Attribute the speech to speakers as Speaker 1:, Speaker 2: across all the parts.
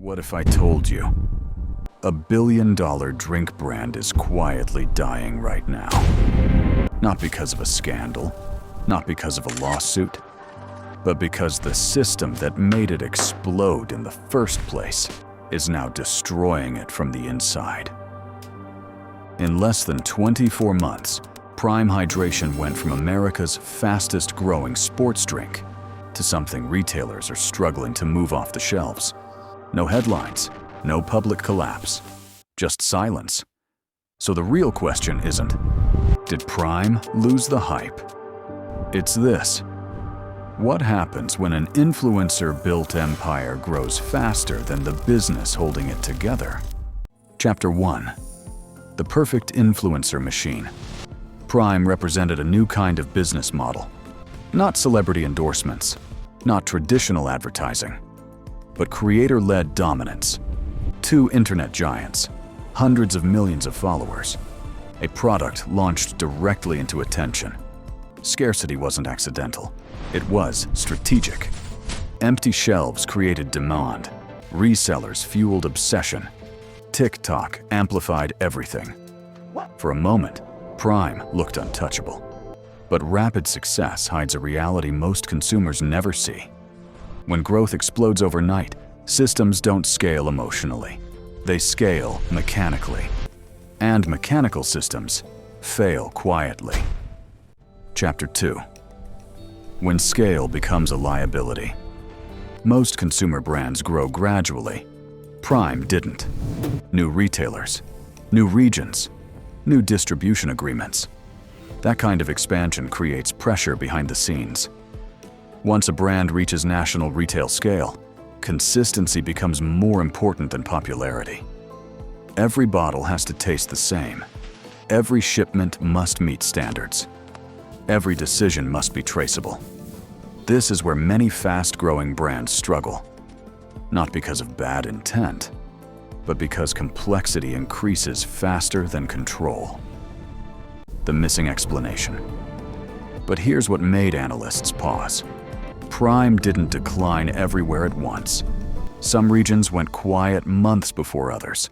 Speaker 1: What if I told you a billion-dollar drink brand is quietly dying right now? Not because of a scandal, not because of a lawsuit, but because the system that made it explode in the first place is now destroying it from the inside. In less than 24 months, Prime Hydration went from America's fastest-growing sports drink to something retailers are struggling to move off the shelves. No headlines, no public collapse, just silence. So the real question isn't, did Prime lose the hype? It's this: what happens when an influencer-built empire grows faster than the business holding it together? Chapter 1. The perfect influencer machine. Prime represented a new kind of business model. Not celebrity endorsements, not traditional advertising, but creator-led dominance. Two internet giants, hundreds of millions of followers. A product launched directly into attention. Scarcity wasn't accidental. It was strategic. Empty shelves created demand. Resellers fueled obsession. TikTok amplified everything. For a moment, Prime looked untouchable. But rapid success hides a reality most consumers never see. When growth explodes overnight, systems don't scale emotionally. They scale mechanically. And mechanical systems fail quietly. Chapter 2. When scale becomes a liability. Most consumer brands grow gradually. Prime didn't. New retailers, new regions, new distribution agreements. That kind of expansion creates pressure behind the scenes. Once a brand reaches national retail scale, consistency becomes more important than popularity. Every bottle has to taste the same. Every shipment must meet standards. Every decision must be traceable. This is where many fast-growing brands struggle. Not because of bad intent, but because complexity increases faster than control. The missing explanation. But here's what made analysts pause. Prime didn't decline everywhere at once. Some regions went quiet months before others,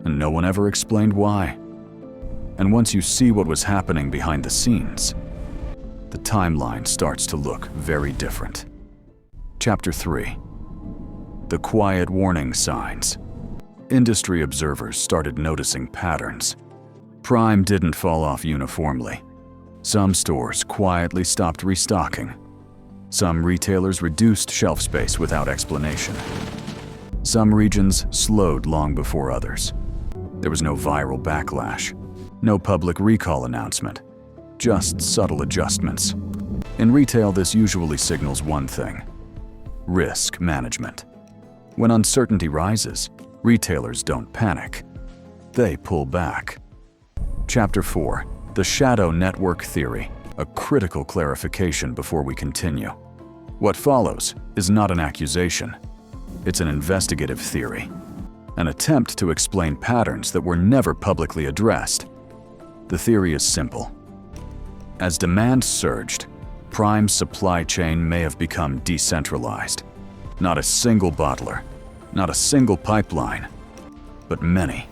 Speaker 1: and no one ever explained why. And once you see what was happening behind the scenes, the timeline starts to look very different. Chapter 3. The quiet warning signs. Industry observers started noticing patterns. Prime didn't fall off uniformly. Some stores quietly stopped restocking. Some retailers reduced shelf space without explanation. Some regions slowed long before others. There was no viral backlash, no public recall announcement, just subtle adjustments. In retail, this usually signals one thing: risk management. When uncertainty rises, retailers don't panic. They pull back. Chapter 4. The Shadow Network Theory. A critical clarification before we continue. What follows is not an accusation. It's an investigative theory. An attempt to explain patterns that were never publicly addressed. The theory is simple. As demand surged, Prime's supply chain may have become decentralized. Not a single bottler, not a single pipeline, but many.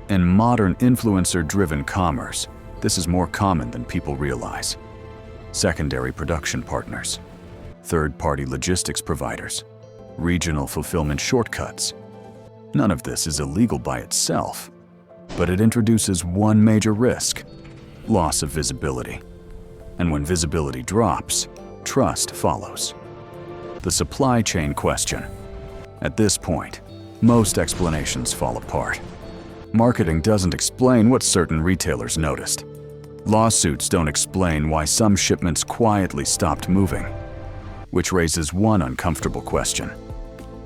Speaker 1: In modern influencer-driven commerce, this is more common than people realize. Secondary production partners, third-party logistics providers, regional fulfillment shortcuts. None of this is illegal by itself, but it introduces one major risk: loss of visibility. And when visibility drops, trust follows. The supply chain question. At this point, most explanations fall apart. Marketing doesn't explain what certain retailers noticed. Lawsuits don't explain why some shipments quietly stopped moving. Which raises one uncomfortable question.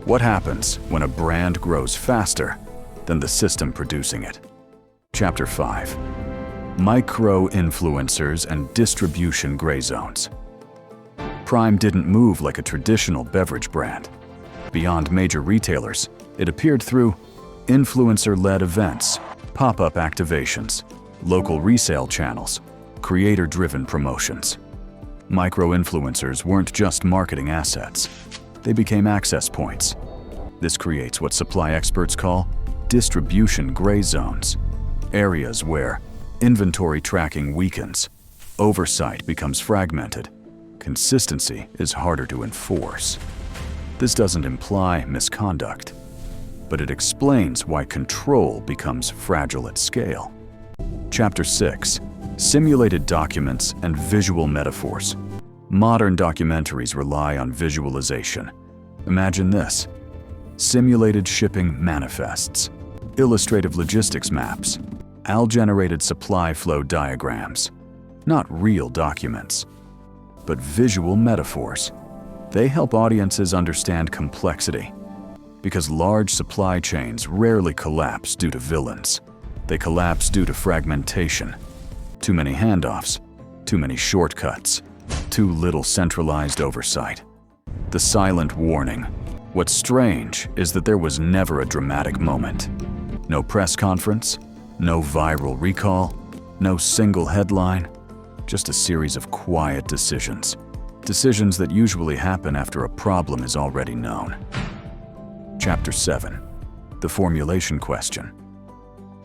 Speaker 1: What happens when a brand grows faster than the system producing it? Chapter 5. Micro-influencers and distribution gray zones. Prime didn't move like a traditional beverage brand. Beyond major retailers, it appeared through influencer-led events, pop-up activations, local resale channels, creator-driven promotions. Micro-influencers weren't just marketing assets. They became access points. This creates what supply experts call distribution gray zones, areas where inventory tracking weakens, oversight becomes fragmented, consistency is harder to enforce. This doesn't imply misconduct, but it explains why control becomes fragile at scale. Chapter 6. Simulated documents and visual metaphors. Modern documentaries rely on visualization. Imagine this: simulated shipping manifests, illustrative logistics maps, AI-generated supply flow diagrams. Not real documents, but visual metaphors. They help audiences understand complexity, because large supply chains rarely collapse due to villains. They collapse due to fragmentation. Too many handoffs, too many shortcuts, too little centralized oversight. The silent warning. What's strange is that there was never a dramatic moment. No press conference, no viral recall, no single headline, just a series of quiet decisions. Decisions that usually happen after a problem is already known. Chapter 7. The formulation question.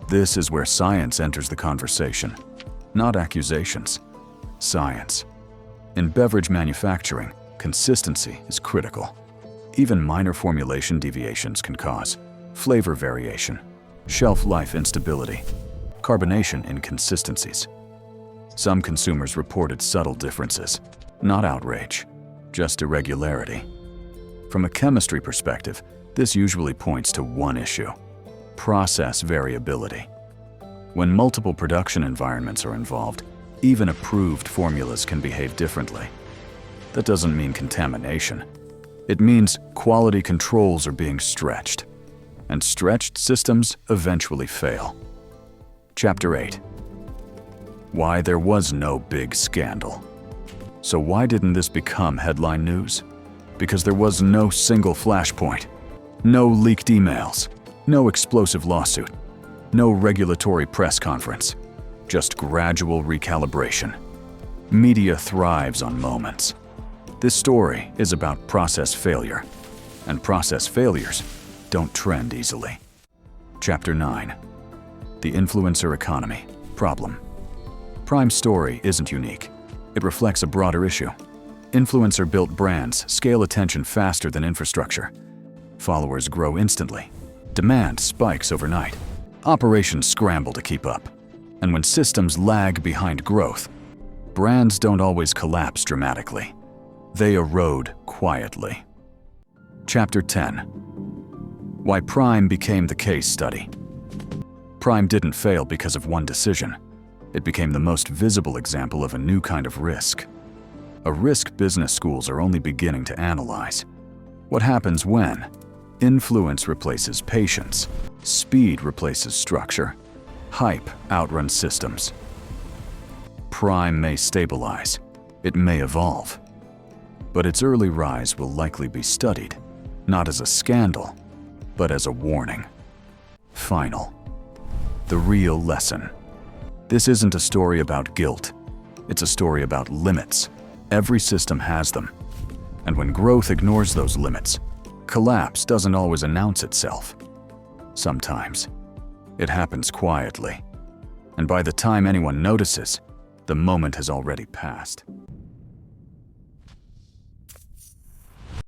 Speaker 1: This is where science enters the conversation, not accusations. Science. In beverage manufacturing, consistency is critical. Even minor formulation deviations can cause flavor variation, shelf life instability, carbonation inconsistencies. Some consumers reported subtle differences, not outrage, just irregularity. From a chemistry perspective, this usually points to one issue: process variability. When multiple production environments are involved, even approved formulas can behave differently. That doesn't mean contamination. It means quality controls are being stretched, and stretched systems eventually fail. Chapter 8. Why there was no big scandal. So why didn't this become headline news? Because there was no single flashpoint, no leaked emails, no explosive lawsuit, no regulatory press conference, just gradual recalibration. Media thrives on moments. This story is about process failure, and process failures don't trend easily. Chapter 9. The influencer economy. Problem. Prime's story isn't unique. It reflects a broader issue. Influencer-built brands scale attention faster than infrastructure. Followers grow instantly. Demand spikes overnight. Operations scramble to keep up. And when systems lag behind growth, brands don't always collapse dramatically. They erode quietly. Chapter 10. Why Prime became the case study. Prime didn't fail because of one decision. It became the most visible example of a new kind of risk. A risk business schools are only beginning to analyze. What happens when influence replaces patience, speed replaces structure, hype outruns systems. Prime may stabilize, it may evolve, but its early rise will likely be studied, not as a scandal, but as a warning. Final. The real lesson. This isn't a story about guilt. It's a story about limits. Every system has them. And when growth ignores those limits, collapse doesn't always announce itself. Sometimes, it happens quietly. And by the time anyone notices, the moment has already passed.